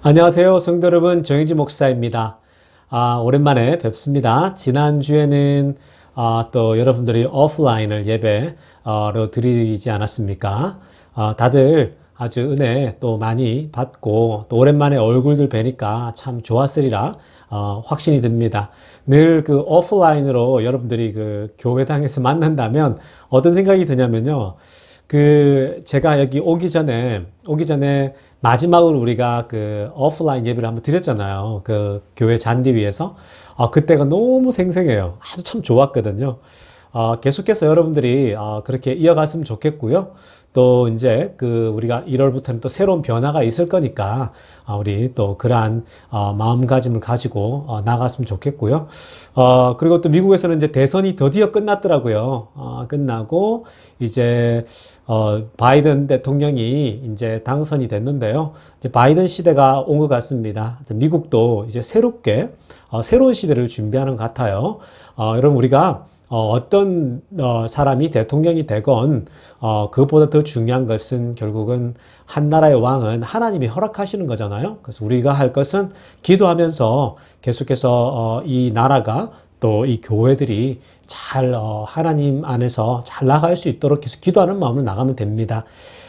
안녕하세요. 성도 여러분, 정영진 목사입니다. 오랜만에 뵙습니다. 지난주에는 또 여러분들이 오프라인을 예배로 드리지 않았습니까? 다들 아주 은혜 또 많이 받고 또 오랜만에 얼굴들 뵈니까 참 좋았으리라 확신이 듭니다. 늘 그 오프라인으로 여러분들이 그 교회당에서 만난다면 어떤 생각이 드냐면요. 제가 여기 오기 전에 마지막으로 우리가 그 오프라인 예배를 한번 드렸잖아요. 그 교회 잔디 위에서. 그때가 너무 생생해요. 아주 참 좋았거든요. 계속해서 여러분들이 그렇게 이어갔으면 좋겠고요. 또 이제 우리가 1월부터는 또 새로운 변화가 있을 거니까 우리 또 그러한 마음가짐을 가지고 나갔으면 좋겠고요. 그리고 또 미국에서는 이제 대선이 드디어 끝났더라고요. 끝나고 이제 바이든 대통령이 이제 당선이 됐는데요. 이제 바이든 시대가 온 것 같습니다. 미국도 이제 새롭게 새로운 시대를 준비하는 것 같아요. 여러분 우리가 어떤 사람이 대통령이 되건 그것보다 더 중요한 것은 결국은 한 나라의 왕은 하나님이 허락하시는 거잖아요. 그래서 우리가 할 것은 기도하면서 계속해서 이 나라가 또 이 교회들이 잘 하나님 안에서 잘 나갈 수 있도록 계속 기도하는 마음으로 나가면 됩니다.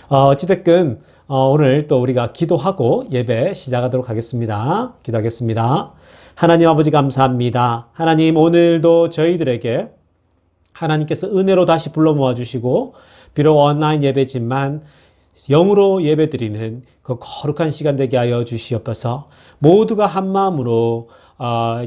어찌됐든 오늘 또 우리가 기도하고 예배 시작하도록 하겠습니다. 기도하겠습니다. 하나님 아버지 감사합니다. 하나님 오늘도 저희들에게 하나님께서 은혜로 다시 불러 모아 주시고 비록 온라인 예배지만 영으로 예배드리는 그 거룩한 시간 되게 하여 주시옵소서. 모두가 한 마음으로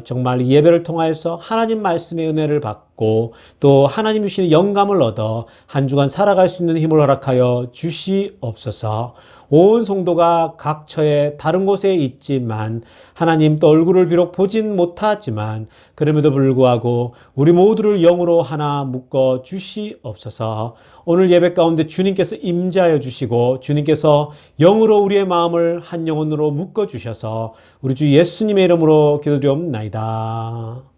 정말 이 예배를 통하여서 하나님 말씀의 은혜를 받고 또 하나님 주시는 영감을 얻어 한 주간 살아갈 수 있는 힘을 허락하여 주시옵소서. 온 성도가 각처에 다른 곳에 있지만 하나님 또 얼굴을 비록 보진 못하지만 그럼에도 불구하고 우리 모두를 영으로 하나 묶어 주시옵소서. 오늘 예배 가운데 주님께서 임재하여 주시고 주님께서 영으로 우리의 마음을 한 영혼으로 묶어 주셔서 우리 주 예수님의 이름으로 기도드리옵나이다.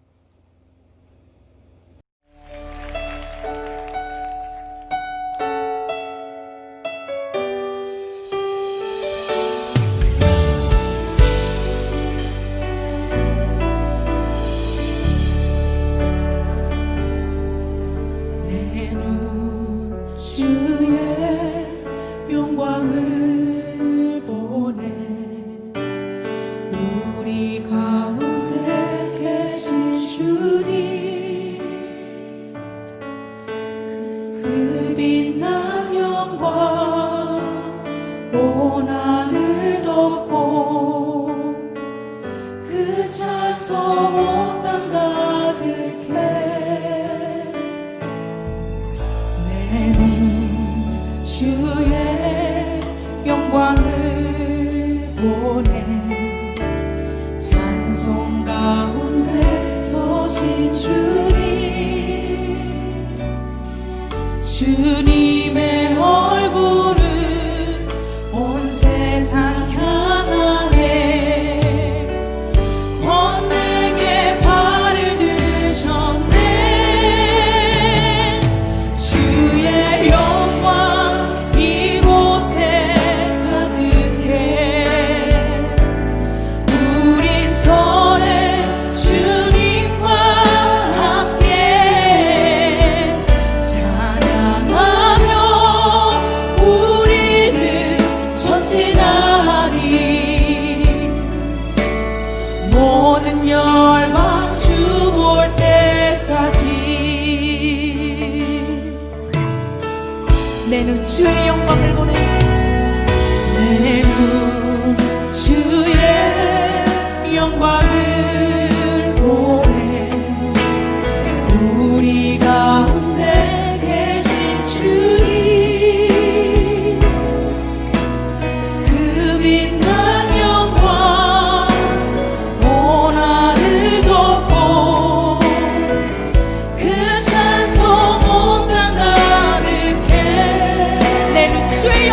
주님의 얼굴을 온 세상 향하네. 권능의 발을 드셨네. 주의 영광 이곳에 가득해. 우린 손에 주님과 함께 모든 열방 주 볼 때까지 내 눈 주의 영광을 보네. 내 눈 주의 영광을 보네. 우리 가운데 계신 주님 그 빛난 영광 그 찬송 온 땅 가득해. 내 눈 주의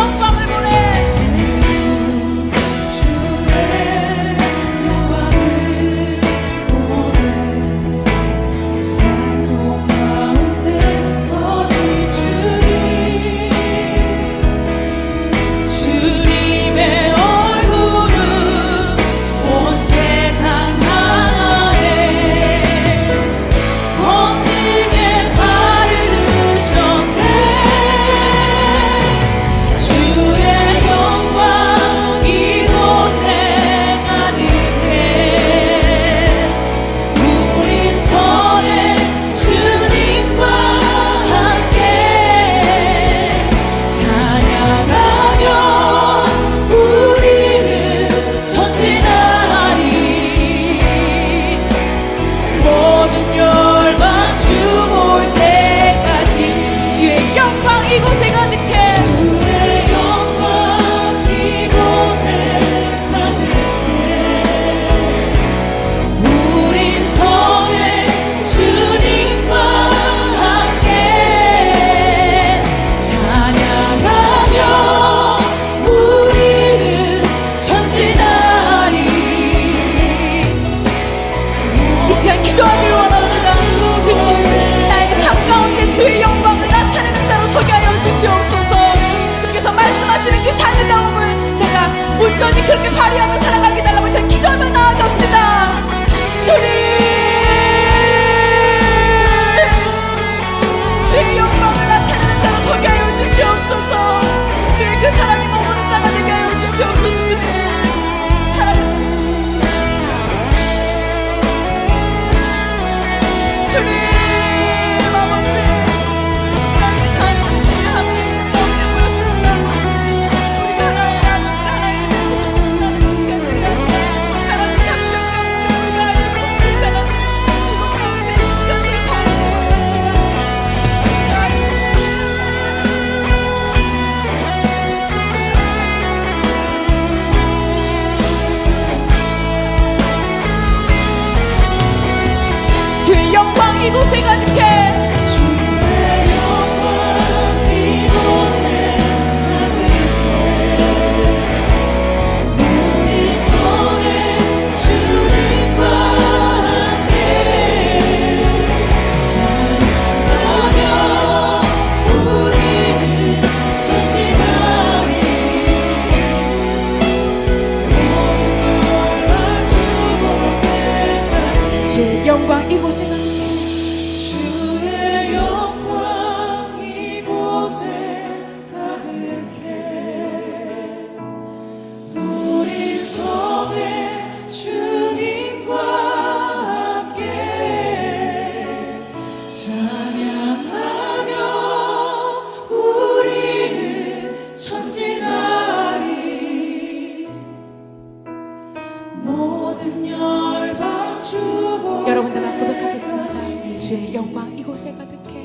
여러분들만 고백하겠습니다. 주의 영광 이곳에 가득해.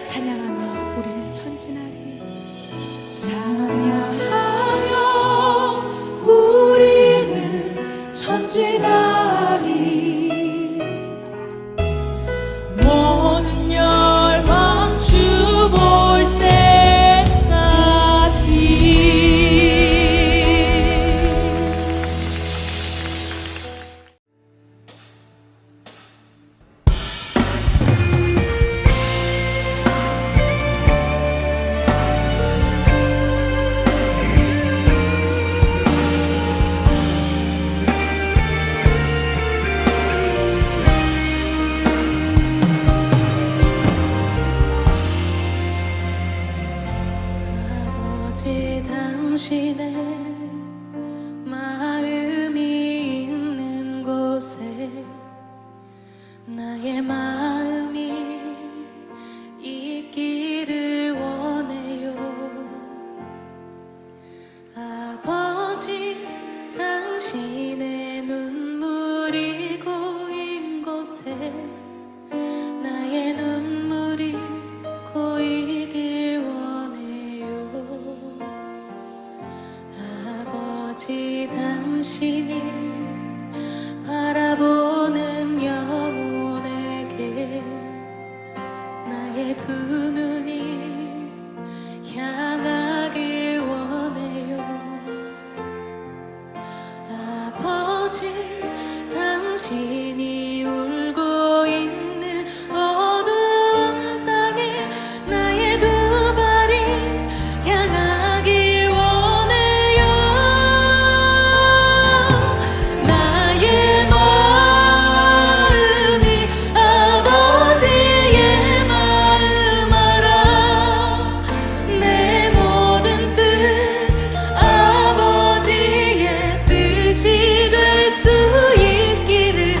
찬양하며 우리는 천진하리. 찬양하며 우리는 천진하리. 모든 열방 주 볼 때까지. 아버지 당신의 마음이 있는 곳에 나의 마음이 있기를 원해요. 아버지 당신의 눈물이 고인 곳에 나의 눈물이 고이길 원해요. 아버지 당신이 바라보는 영혼에게 나의 두 눈이 향하길 원해요. 아버지 당신이 울고 있는 어두운 땅에 나의 두 발이 향하길 원해요. 나의 마음이 아버지의 마음 알아. 내 모든 뜻 아버지의 뜻이 될 수 있기를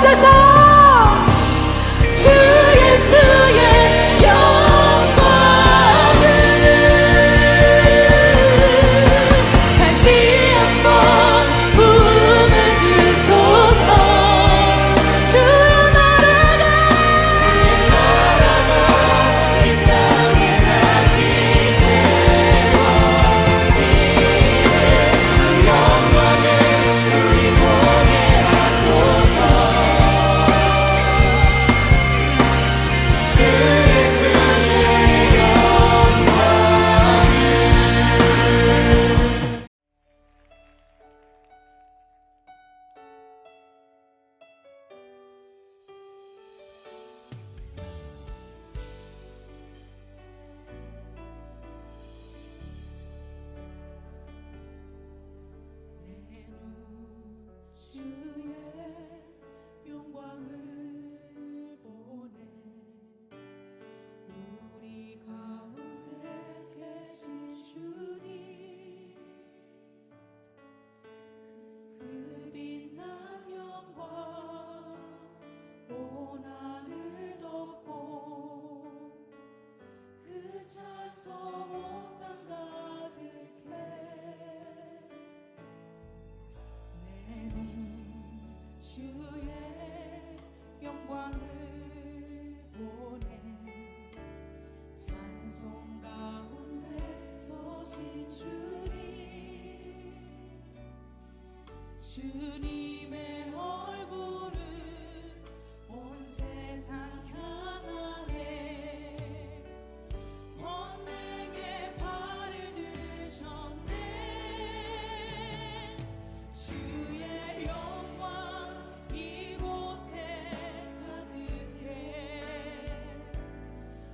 하옵소서. 주 예수의 영광을 다시 한번 부어주소서. 주의 나라가 이 땅에 다시 세워지는 그 영광을 우리 보게 하소서. 주 예수의 영광을 보내 우리 가운데 계신 주님 그 빛난 영광 온 하늘 덮고 그 찬송 온 땅 가득해 내 눈 주의 영광을 보내 찬송 가운데 서신 주님의 얼굴을 온 세상 향하네 권능의 발을 드셨네 주의 영광 이곳에 가득해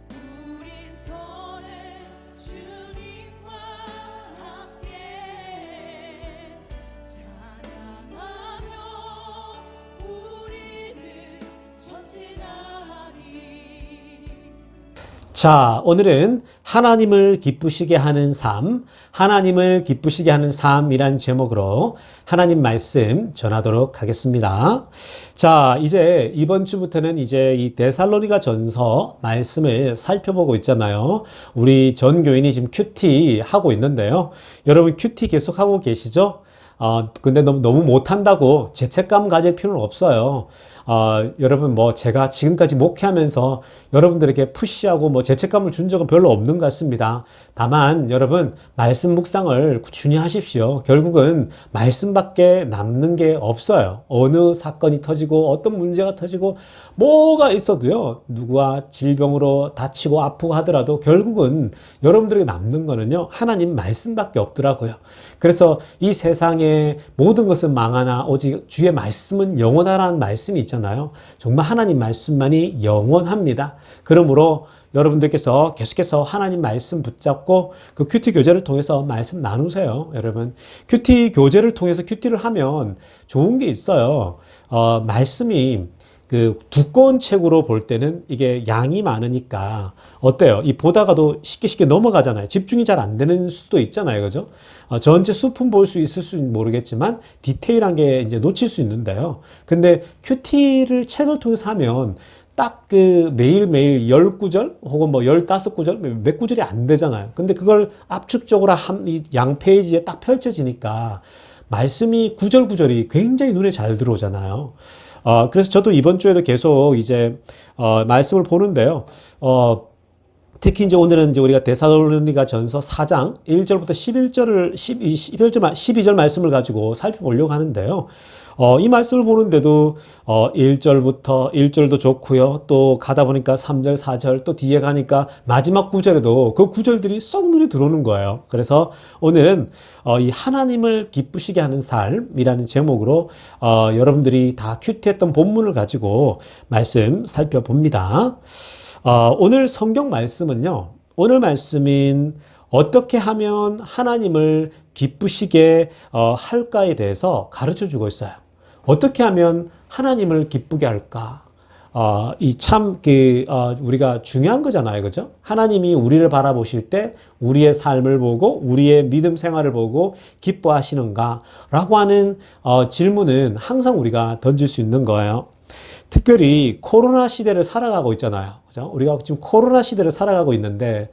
우린 선해 주님과 함께 찬양하며 우리는 전진하리. 자, 오늘은 하나님을 기쁘시게 하는 삶, 하나님을 기쁘시게 하는 삶이란 제목으로 하나님 말씀 전하도록 하겠습니다. 자, 이제 이번 주부터는 이제 이 데살로니가 전서 말씀을 살펴보고 있잖아요. 우리 전 교인이 지금 큐티 하고 있는데요. 여러분 큐티 계속 하고 계시죠? 근데 너무 못한다고 죄책감 가질 필요는 없어요. 여러분 제가 지금까지 목회하면서 여러분들에게 푸시하고 죄책감을 준 적은 별로 없는 것 같습니다. 다만 여러분 말씀 묵상을 꾸준히 하십시오. 결국은 말씀밖에 남는 게 없어요. 어느 사건이 터지고 어떤 문제가 터지고 뭐가 있어도요. 누구와 질병으로 다치고 아프고 하더라도 결국은 여러분들에게 남는 거는요. 하나님 말씀밖에 없더라고요. 그래서 이 세상의 모든 것은 망하나 오직 주의 말씀은 영원하라는 말씀이 있잖아요. 정말 하나님 말씀만이 영원합니다. 그러므로 여러분들께서 계속해서 하나님 말씀 붙잡고 그 큐티 교제를 통해서 말씀 나누세요. 여러분 큐티 교제를 통해서 큐티를 하면 좋은 게 있어요. 말씀이 그 두꺼운 책으로 볼 때는 이게 양이 많으니까 어때요? 이 보다가도 쉽게 넘어가잖아요. 집중이 잘 안 되는 수도 있잖아요. 그죠? 전체 숲은 볼 수 있을 수 모르겠지만 디테일한 게 이제 놓칠 수 있는데요. 근데 큐티를 책을 통해서 하면 딱 그 매일매일 10구절 혹은 15구절 몇 구절이 안 되잖아요. 근데 그걸 압축적으로 이 양 페이지에 딱 펼쳐지니까 말씀이 구절구절이 굉장히 눈에 잘 들어오잖아요. 그래서 저도 이번 주에도 계속 이제 말씀을 보는데요. 특히 이제 오늘은 이제 우리가 데살로니가 전서 4장 1절부터 12절 말씀을 가지고 살펴보려고 하는데요. 이 말씀을 보는데도 1절도 좋고요. 또 가다 보니까 3절, 4절, 또 뒤에 가니까 마지막 구절에도 그 구절들이 쏙 눈에 들어오는 거예요. 그래서 오늘은 이 하나님을 기쁘시게 하는 삶이라는 제목으로 여러분들이 다 큐티했던 본문을 가지고 말씀 살펴봅니다. 오늘 성경 말씀은요. 오늘 말씀인 어떻게 하면 하나님을 기쁘시게 할까에 대해서 가르쳐 주고 있어요. 어떻게 하면 하나님을 기쁘게 할까? 우리가 중요한 거잖아요. 그죠? 하나님이 우리를 바라보실 때 우리의 삶을 보고 우리의 믿음 생활을 보고 기뻐하시는가? 라고 하는 질문은 항상 우리가 던질 수 있는 거예요. 특별히 코로나 시대를 살아가고 있잖아요. 그죠? 우리가 지금 코로나 시대를 살아가고 있는데,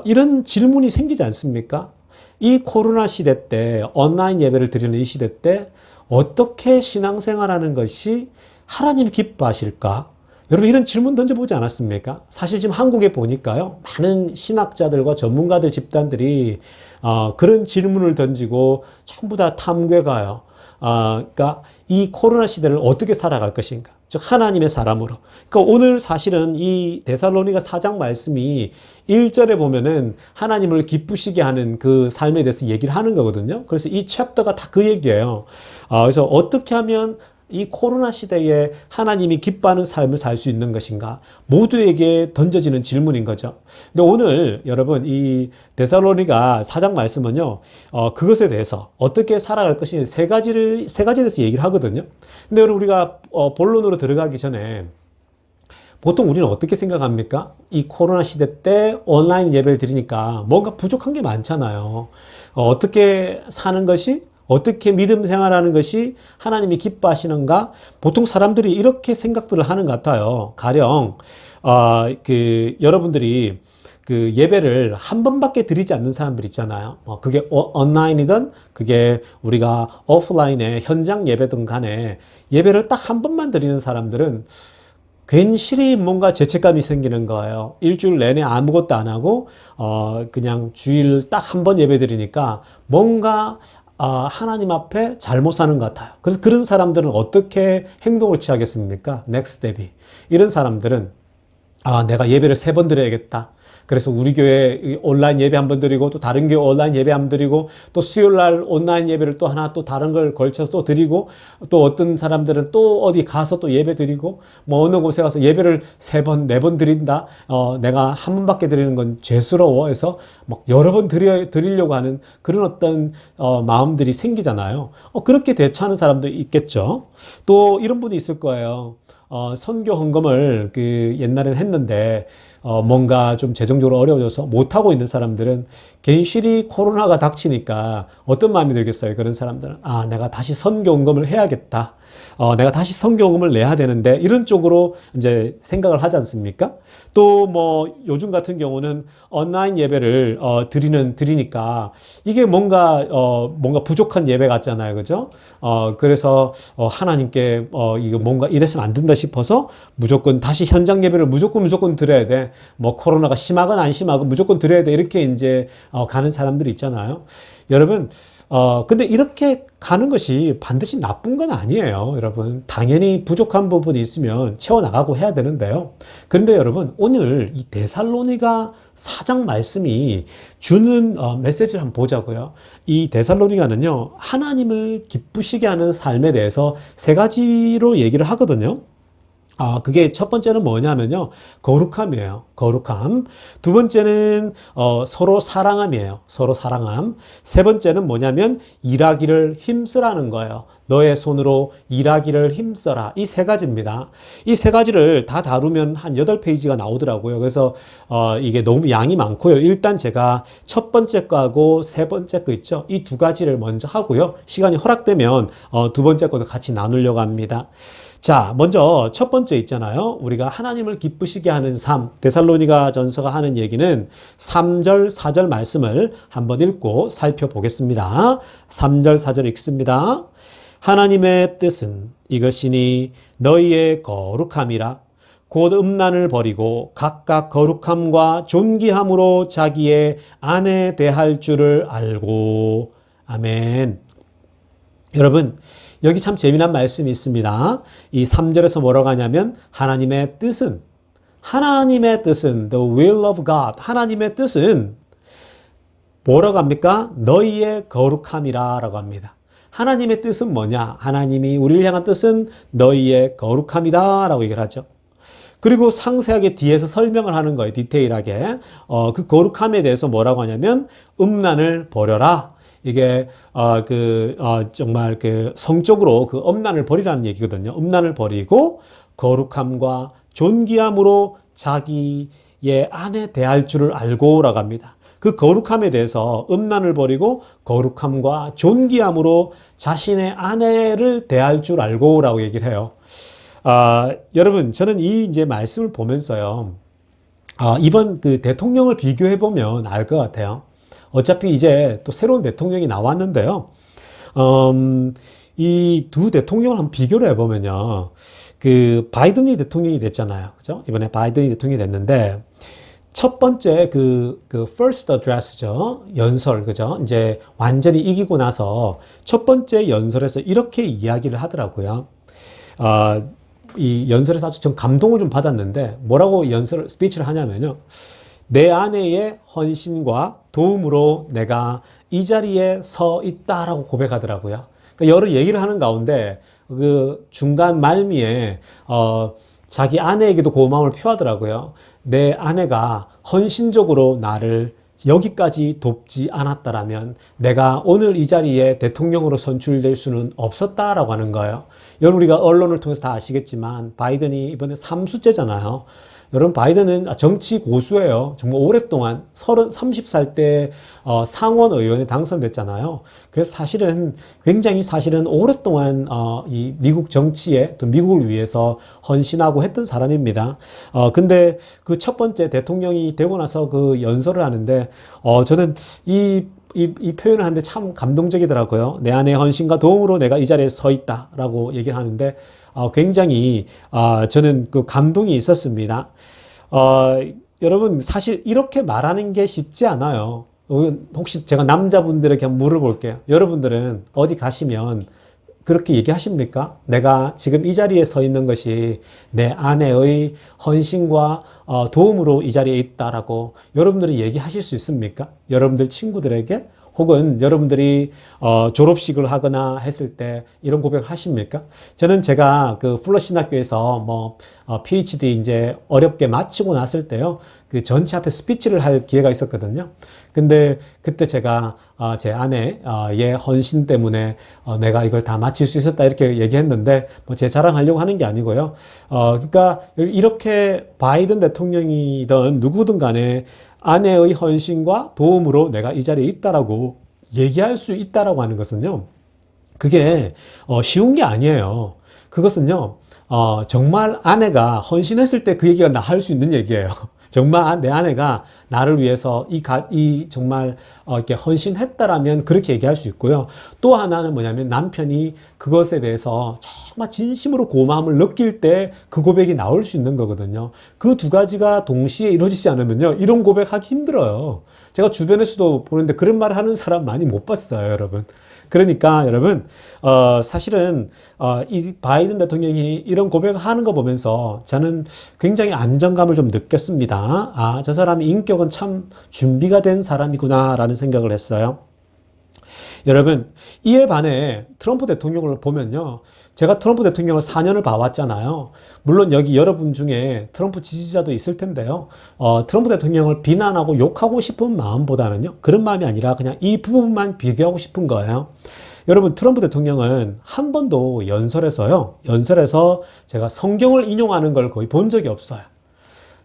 이런 질문이 생기지 않습니까? 이 코로나 시대 때, 온라인 예배를 드리는 이 시대 때, 어떻게 신앙생활하는 것이 하나님이 기뻐하실까? 여러분 이런 질문 던져보지 않았습니까? 사실 지금 한국에 보니까요, 많은 신학자들과 전문가들 집단들이 그런 질문을 던지고 전부 다 탐구해가요. 그러니까 이 코로나 시대를 어떻게 살아갈 것인가? 즉 하나님의 사람으로. 그러니까 오늘 사실은 이 데살로니가 4장 말씀이 1절에 보면은 하나님을 기쁘시게 하는 그 삶에 대해서 얘기를 하는 거거든요. 그래서 이 챕터가 다 그 얘기예요. 그래서 어떻게 하면 이 코로나 시대에 하나님이 기뻐하는 삶을 살 수 있는 것인가? 모두에게 던져지는 질문인 거죠. 근데 오늘 여러분 이 데살로니가 4장 말씀은요, 그것에 대해서 어떻게 살아갈 것인지 세 가지에 대해서 얘기를 하거든요. 근데 여러분 우리가 본론으로 들어가기 전에 보통 우리는 어떻게 생각합니까? 이 코로나 시대 때 온라인 예배를 드리니까 뭔가 부족한 게 많잖아요. 어떻게 사는 것이, 어떻게 믿음 생활하는 것이 하나님이 기뻐하시는가? 보통 사람들이 이렇게 생각들을 하는 것 같아요. 가령, 여러분들이 그 예배를 한 번밖에 드리지 않는 사람들 있잖아요. 그게 온라인이든 그게 우리가 오프라인의 현장 예배든 간에 예배를 딱 한 번만 드리는 사람들은 괜시리 뭔가 죄책감이 생기는 거예요. 일주일 내내 아무것도 안 하고, 그냥 주일 딱 한 번 예배 드리니까 뭔가 하나님 앞에 잘못 사는 것 같아요. 그래서 그런 사람들은 어떻게 행동을 취하겠습니까? 넥스트 스텝이. 이런 사람들은 내가 예배를 3번 드려야겠다. 그래서 우리 교회 온라인 예배 한 번 드리고 또 다른 교회 온라인 예배 한 번 드리고 또 수요일 날 온라인 예배를 또 하나 또 다른 걸 걸쳐서 또 드리고 또 어떤 사람들은 또 어디 가서 또 예배 드리고 뭐 어느 곳에 가서 예배를 3번, 4번 드린다. 내가 한 번밖에 드리는 건 죄스러워 해서 막 여러 번 드리려고 하는 그런 어떤 마음들이 생기잖아요. 그렇게 대처하는 사람도 있겠죠. 또 이런 분이 있을 거예요. 선교 헌금을 옛날에는 했는데 뭔가 좀 재정적으로 어려워져서 못하고 있는 사람들은 괜시리 코로나가 닥치니까 어떤 마음이 들겠어요? 그런 사람들은 내가 다시 선교 헌금을 해야겠다. 내가 다시 선교 헌금을 내야 되는데 이런 쪽으로 이제 생각을 하지 않습니까? 또 뭐 요즘 같은 경우는 온라인 예배를 드리니까 이게 뭔가 부족한 예배 같잖아요. 그죠? 그래서 하나님께 이거 뭔가 이랬으면 안 된다 싶어서 무조건 다시 현장 예배를 무조건 드려야 돼. 뭐 코로나가 심하건 안 심하건 무조건 드려야 돼. 이렇게 이제 가는 사람들이 있잖아요. 여러분, 근데 이렇게 가는 것이 반드시 나쁜 건 아니에요, 여러분. 당연히 부족한 부분이 있으면 채워나가고 해야 되는데요. 그런데 여러분, 오늘 이 데살로니가 4장 말씀이 주는 메시지를 한번 보자고요. 이 데살로니가는요, 하나님을 기쁘시게 하는 삶에 대해서 3가지로 얘기를 하거든요. 그게 첫 번째는 뭐냐면요. 거룩함이에요. 거룩함. 두 번째는 서로 사랑함이에요. 서로 사랑함. 세 번째는 뭐냐면 일하기를 힘쓰라는 거예요. 너의 손으로 일하기를 힘써라. 이 3가지입니다. 이 3가지를 다 다루면 한 8페이지가 나오더라고요. 그래서 이게 너무 양이 많고요. 일단 제가 첫 번째 거하고 세 번째 거 있죠. 이 2가지를 먼저 하고요. 시간이 허락되면 두 번째 거도 같이 나누려고 합니다. 자, 먼저 첫 번째 있잖아요. 우리가 하나님을 기쁘시게 하는 삶. 데살로니가 전서가 하는 얘기는 3절, 4절 말씀을 한번 읽고 살펴보겠습니다. 3절, 4절 읽습니다. 하나님의 뜻은 이것이니 너희의 거룩함이라. 곧 음란을 버리고 각각 거룩함과 존귀함으로 자기의 아내 대할 줄을 알고. 아멘. 여러분, 여기 참 재미난 말씀이 있습니다. 이 3절에서 뭐라고 하냐면 하나님의 뜻은 the will of God, 하나님의 뜻은 뭐라고 합니까? 너희의 거룩함이라 라고 합니다. 하나님의 뜻은 뭐냐? 하나님이 우리를 향한 뜻은 너희의 거룩함이다 라고 얘기를 하죠. 그리고 상세하게 뒤에서 설명을 하는 거예요. 디테일하게. 그 거룩함에 대해서 뭐라고 하냐면 음란을 버려라. 이게 정말 성적으로 그 음란을 버리라는 얘기거든요. 음란을 버리고 거룩함과 존귀함으로 자기의 아내 대할 줄을 알고라고 합니다. 그 거룩함에 대해서 음란을 버리고 거룩함과 존귀함으로 자신의 아내를 대할 줄 알고라고 얘기를 해요. 여러분, 저는 이 이제 말씀을 보면서요, 이번 그 대통령을 비교해 보면 알 것 같아요. 어차피 이제 또 새로운 대통령이 나왔는데요. 이 두 대통령을 한번 비교를 해보면요. 그 바이든이 대통령이 됐잖아요. 그죠? 이번에 바이든이 대통령이 됐는데, 첫 번째 그 first address죠. 연설, 그죠? 이제 완전히 이기고 나서 첫 번째 연설에서 이렇게 이야기를 하더라고요. 이 연설에서 아주 좀 감동을 좀 받았는데, 뭐라고 스피치를 하냐면요. 내 아내의 헌신과 도움으로 내가 이 자리에 서 있다라고 고백하더라고요. 그러니까 여러 얘기를 하는 가운데 그 중간 말미에 자기 아내에게도 고마움을 표하더라고요. 내 아내가 헌신적으로 나를 여기까지 돕지 않았다라면 내가 오늘 이 자리에 대통령으로 선출될 수는 없었다라고 하는 거예요. 여러분, 우리가 언론을 통해서 다 아시겠지만 바이든이 이번에 3수째잖아요. 여러분, 바이든은 정치 고수예요. 정말 오랫동안 30살 때 상원 의원에 당선됐잖아요. 그래서 사실은 굉장히 오랫동안 이 미국 정치에 또 미국을 위해서 헌신하고 했던 사람입니다. 근데 그 첫 번째 대통령이 되고 나서 그 연설을 하는데 저는 이 표현을 하는데 참 감동적이더라고요. 내 아내의 헌신과 도움으로 내가 이 자리에 서 있다라고 얘기를 하는데 굉장히 저는 그 감동이 있었습니다. 여러분, 사실 이렇게 말하는 게 쉽지 않아요. 혹시 제가 남자분들에게 한번 물어볼게요. 여러분들은 어디 가시면 그렇게 얘기하십니까? 내가 지금 이 자리에 서 있는 것이 내 아내의 헌신과 도움으로 이 자리에 있다라고 여러분들이 얘기하실 수 있습니까? 여러분들 친구들에게 혹은 여러분들이 졸업식을 하거나 했을 때 이런 고백을 하십니까? 저는 제가 그 플러신학교에서 PhD 이제 어렵게 마치고 났을 때요, 그 전체 앞에 스피치를 할 기회가 있었거든요. 근데 그때 제가 제 아내의 헌신 때문에 내가 이걸 다 마칠 수 있었다 이렇게 얘기했는데 제 자랑하려고 하는 게 아니고요. 그러니까 이렇게 바이든 대통령이든 누구든 간에 아내의 헌신과 도움으로 내가 이 자리에 있다라고 얘기할 수 있다라고 하는 것은요, 그게 쉬운 게 아니에요. 그것은요, 정말 아내가 헌신했을 때 그 얘기가 나 할 수 있는 얘기예요. 정말 내 아내가 나를 위해서 정말 이렇게 헌신했다라면 그렇게 얘기할 수 있고요. 또 하나는 뭐냐면 남편이 그것에 대해서 정말 진심으로 고마움을 느낄 때 그 고백이 나올 수 있는 거거든요. 그 두 가지가 동시에 이루어지지 않으면요, 이런 고백하기 힘들어요. 제가 주변에서도 보는데 그런 말을 하는 사람 많이 못 봤어요, 여러분. 그러니까 여러분, 사실은 이 바이든 대통령이 이런 고백을 하는 거 보면서 저는 굉장히 안정감을 좀 느꼈습니다. 저 사람의 인격은 참 준비가 된 사람이구나라는 생각을 했어요. 여러분, 이에 반해 트럼프 대통령을 보면요, 제가 트럼프 대통령을 4년을 봐왔잖아요. 물론 여기 여러분 중에 트럼프 지지자도 있을 텐데요. 트럼프 대통령을 비난하고 욕하고 싶은 마음보다는요, 그런 마음이 아니라 그냥 이 부분만 비교하고 싶은 거예요. 여러분, 트럼프 대통령은 한 번도 연설에서 제가 성경을 인용하는 걸 거의 본 적이 없어요.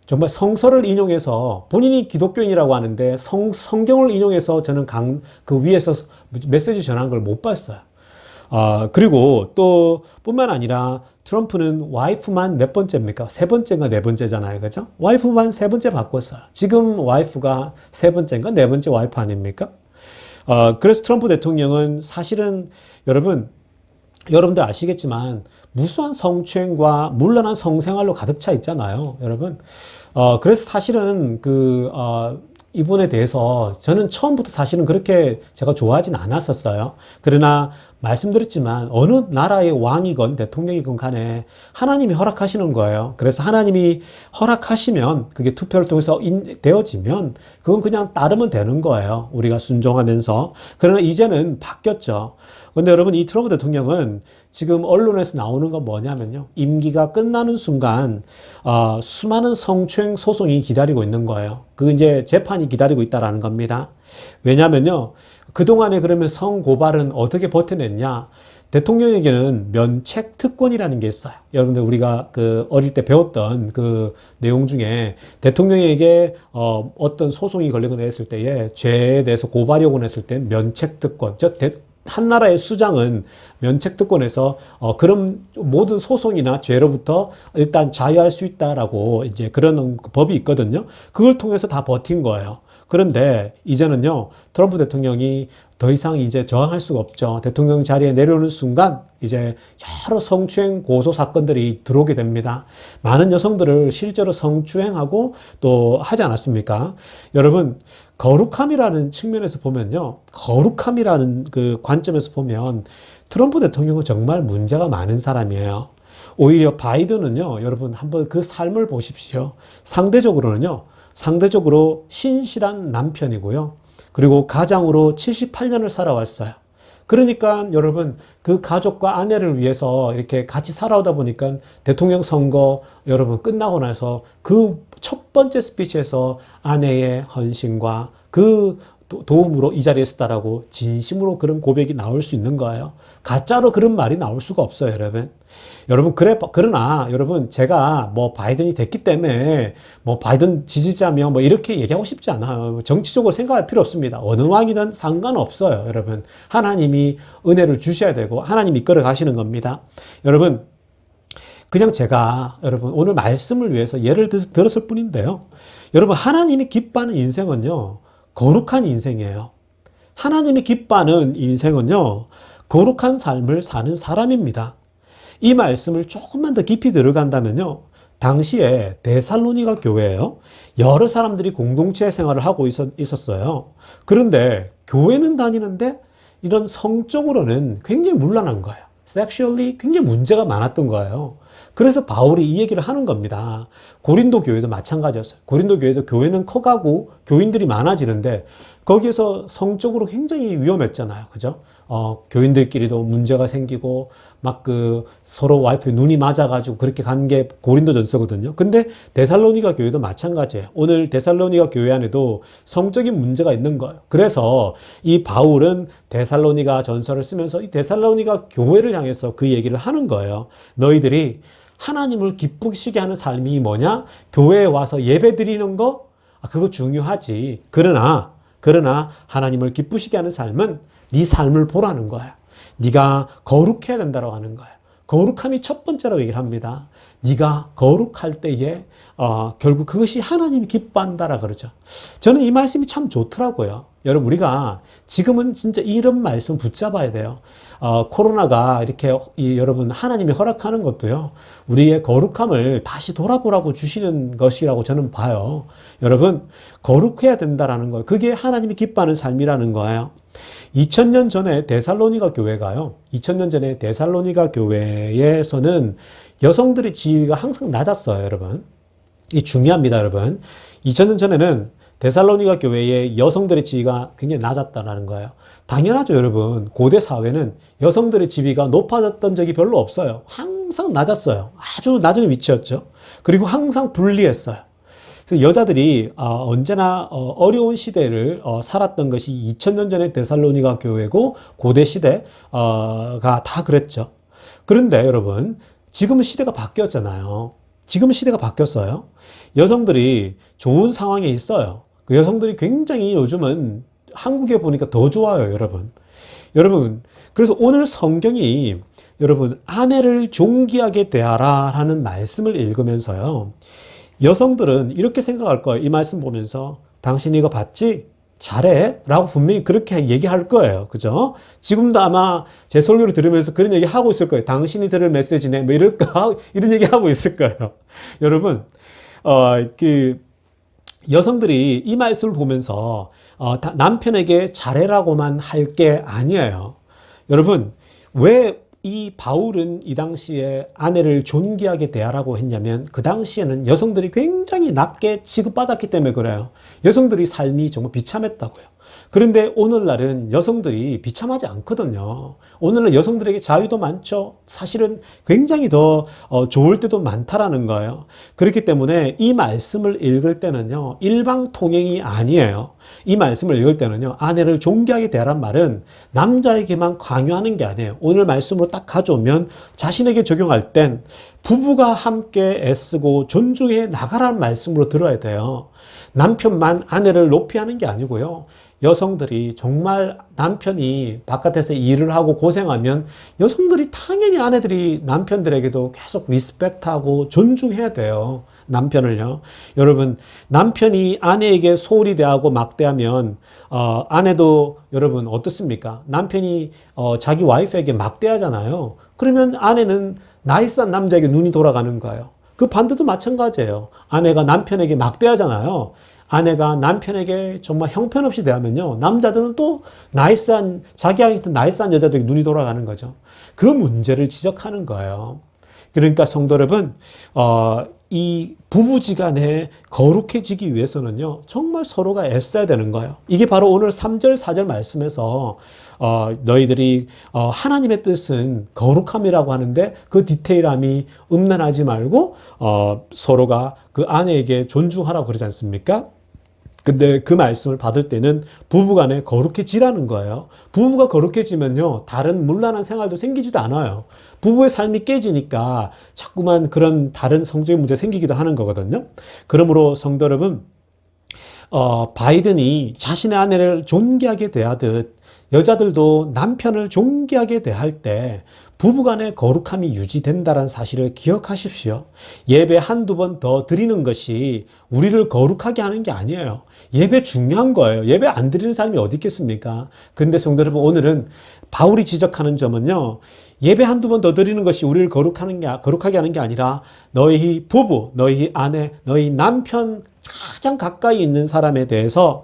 정말 성서를 인용해서 본인이 기독교인이라고 하는데 성경을 인용해서 저는 그 위에서 메시지 전한 걸 못 봤어요. 그리고 또 뿐만 아니라 트럼프는 와이프만 몇 번째입니까? 세 번째인가 네 번째잖아요. 그죠? 와이프만 세 번째 바꿨어요. 지금 와이프가 세 번째인가 네 번째 와이프 아닙니까? 그래서 트럼프 대통령은 사실은 여러분들 아시겠지만 무수한 성추행과 문란한 성생활로 가득 차 있잖아요, 여러분. 그래서 사실은 이분에 대해서 저는 처음부터 사실은 그렇게 제가 좋아하진 않았었어요. 그러나 말씀드렸지만 어느 나라의 왕이건 대통령이건 간에 하나님이 허락하시는 거예요. 그래서 하나님이 허락하시면 그게 투표를 통해서 되어지면 그건 그냥 따르면 되는 거예요. 우리가 순종하면서. 그러나 이제는 바뀌었죠. 근데 여러분, 이 트럼프 대통령은 지금 언론에서 나오는 건 뭐냐면요, 임기가 끝나는 순간 수많은 성추행 소송이 기다리고 있는 거예요. 그 이제 재판이 기다리고 있다라는 겁니다. 왜냐면요, 그동안에 그러면 성고발은 어떻게 버텨냈냐? 대통령에게는 면책 특권이라는 게 있어요. 여러분들 우리가 어릴 때 배웠던 그 내용 중에 대통령에게 어떤 소송이 걸리거나 했을 때에 죄에 대해서 고발이 오거나 했을 때 면책 특권, 한 나라의 수장은 면책특권에서 그런 모든 소송이나 죄로부터 일단 자유할 수 있다라고 이제 그런 법이 있거든요. 그걸 통해서 다 버틴 거예요. 그런데 이제는요, 트럼프 대통령이 더 이상 이제 저항할 수가 없죠. 대통령 자리에 내려오는 순간 이제 여러 성추행 고소 사건들이 들어오게 됩니다. 많은 여성들을 실제로 성추행하고 또 하지 않았습니까? 여러분, 거룩함이라는 측면에서 보면요, 거룩함이라는 그 관점에서 보면 트럼프 대통령은 정말 문제가 많은 사람이에요. 오히려 바이든은요, 여러분 한번 그 삶을 보십시오. 상대적으로 신실한 남편이고요. 그리고 가장으로 78년을 살아왔어요. 그러니까 여러분 그 가족과 아내를 위해서 이렇게 같이 살아오다 보니까 대통령 선거 여러분 끝나고 나서 그 첫 번째 스피치에서 아내의 헌신과 그 도움으로 이 자리에 있었다라고 진심으로 그런 고백이 나올 수 있는 거예요. 가짜로 그런 말이 나올 수가 없어요, 여러분. 그러나 여러분 제가 뭐 바이든이 됐기 때문에 뭐 바이든 지지자며 뭐 이렇게 얘기하고 싶지 않아요. 정치적으로 생각할 필요 없습니다. 어느 왕이든 상관없어요, 여러분. 하나님이 은혜를 주셔야 되고 하나님이 이끌어 가시는 겁니다. 여러분, 그냥 제가 여러분 오늘 말씀을 위해서 예를 들었을 뿐인데요. 여러분, 하나님이 기뻐하는 인생은요, 거룩한 인생이에요. 하나님이 기뻐하는 인생은요, 거룩한 삶을 사는 사람입니다. 이 말씀을 조금만 더 깊이 들어간다면요, 당시에 데살로니가 교회예요. 여러 사람들이 공동체 생활을 하고 있었어요. 그런데 교회는 다니는데 이런 성적으로는 굉장히 문란한 거예요. 섹슈얼리 굉장히 문제가 많았던 거예요. 그래서 바울이 이 얘기를 하는 겁니다. 고린도 교회도 마찬가지였어요. 고린도 교회도 교회는 커가고 교인들이 많아지는데 거기에서 성적으로 굉장히 위험했잖아요. 그죠? 교인들끼리도 문제가 생기고 막 서로 와이프의 눈이 맞아가지고 그렇게 간 게 고린도전서거든요. 근데 데살로니가 교회도 마찬가지예요. 오늘 데살로니가 교회 안에도 성적인 문제가 있는 거예요. 그래서 이 바울은 데살로니가 전서를 쓰면서 이 데살로니가 교회를 향해서 그 얘기를 하는 거예요. 너희들이 하나님을 기쁘시게 하는 삶이 뭐냐? 교회에 와서 예배 드리는 거? 그거 중요하지. 그러나 하나님을 기쁘시게 하는 삶은 네 삶을 보라는 거야. 네가 거룩해야 된다고 하는 거야. 거룩함이 첫 번째라고 얘기를 합니다. 네가 거룩할 때에 결국 그것이 하나님이 기뻐한다라 그러죠. 저는 이 말씀이 참 좋더라고요. 여러분, 우리가 지금은 진짜 이런 말씀 붙잡아야 돼요. 코로나가 이렇게 여러분 하나님이 허락하는 것도요, 우리의 거룩함을 다시 돌아보라고 주시는 것이라고 저는 봐요. 여러분, 거룩해야 된다라는 거예요. 그게 하나님이 기뻐하는 삶이라는 거예요. 2000년 전에 데살로니가 교회가요, 2000년 전에 데살로니가 교회에서는 여성들의 지위가 항상 낮았어요, 여러분. 이 중요합니다, 여러분. 2000년 전에는 데살로니가 교회의 여성들의 지위가 굉장히 낮았다는 거예요. 당연하죠, 여러분. 고대 사회는 여성들의 지위가 높아졌던 적이 별로 없어요. 항상 낮았어요. 아주 낮은 위치였죠. 그리고 항상 불리했어요. 여자들이 언제나 어려운 시대를 살았던 것이 2000년 전의 데살로니가 교회고 고대 시대가 다 그랬죠. 그런데 여러분, 지금은 시대가 바뀌었잖아요. 지금은 시대가 바뀌었어요. 여성들이 좋은 상황에 있어요. 그 여성들이 굉장히 요즘은 한국에 보니까 더 좋아요, 여러분. 여러분, 그래서 오늘 성경이 여러분, 아내를 존귀하게 대하라 하는 말씀을 읽으면서요, 여성들은 이렇게 생각할 거예요. 이 말씀 보면서 당신이 이거 봤지? 잘해? 라고 분명히 그렇게 얘기할 거예요. 그죠? 지금도 아마 제 설교를 들으면서 그런 얘기 하고 있을 거예요. 당신이 들을 메시지네. 뭐 이런 얘기 하고 있을 거예요. 여러분, 여성들이 이 말씀을 보면서 남편에게 잘해라고만 할 게 아니에요. 여러분, 왜 이 바울은 이 당시에 아내를 존귀하게 대하라고 했냐면 그 당시에는 여성들이 굉장히 낮게 취급받았기 때문에 그래요. 여성들이 삶이 정말 비참했다고요. 그런데 오늘날은 여성들이 비참하지 않거든요. 오늘날 여성들에게 자유도 많죠. 사실은 굉장히 더 좋을 때도 많다라는 거예요. 그렇기 때문에 이 말씀을 읽을 때는요, 일방통행이 아니에요. 이 말씀을 읽을 때는요, 아내를 존귀하게 대하란 말은 남자에게만 강요하는 게 아니에요. 오늘 말씀으로 딱 가져오면 자신에게 적용할 땐 부부가 함께 애쓰고 존중해 나가라는 말씀으로 들어야 돼요. 남편만 아내를 높이 하는 게 아니고요, 여성들이 정말 남편이 바깥에서 일을 하고 고생하면 여성들이 당연히 아내들이 남편들에게도 계속 리스펙트하고 존중해야 돼요. 남편을요. 여러분, 남편이 아내에게 소홀히 대하고 막대하면 아내도 여러분 어떻습니까? 남편이 자기 와이프에게 막대하잖아요. 그러면 아내는 나이스한 남자에게 눈이 돌아가는 거예요. 그 반대도 마찬가지예요. 아내가 남편에게 막대하잖아요. 아내가 남편에게 정말 형편없이 대하면요, 남자들은 또 나이스한, 자기한테 나이스한 여자들에게 눈이 돌아가는 거죠. 그 문제를 지적하는 거예요. 그러니까 성도 여러분, 이 부부지간에 거룩해지기 위해서는요, 정말 서로가 애써야 되는 거예요. 이게 바로 오늘 3절, 4절 말씀에서 너희들이 하나님의 뜻은 거룩함이라고 하는데 그 디테일함이 음란하지 말고 서로가 그 아내에게 존중하라고 그러지 않습니까? 근데 그 말씀을 받을 때는 부부간에 거룩해지라는 거예요. 부부가 거룩해지면요, 다른 문란한 생활도 생기지도 않아요. 부부의 삶이 깨지니까 자꾸만 그런 다른 성적인 문제가 생기기도 하는 거거든요. 그러므로 성도 여러분, 바이든이 자신의 아내를 존귀하게 대하듯 여자들도 남편을 존귀하게 대할 때 부부간의 거룩함이 유지된다는 사실을 기억하십시오. 예배 한두 번 더 드리는 것이 우리를 거룩하게 하는 게 아니에요. 예배 중요한 거예요. 예배 안 드리는 사람이 어디 있겠습니까? 근데 성도 여러분, 오늘은 바울이 지적하는 점은요, 예배 한두 번 더 드리는 것이 우리를 거룩하게 하는 게 아니라 너희 부부, 너희 아내, 너희 남편 가장 가까이 있는 사람에 대해서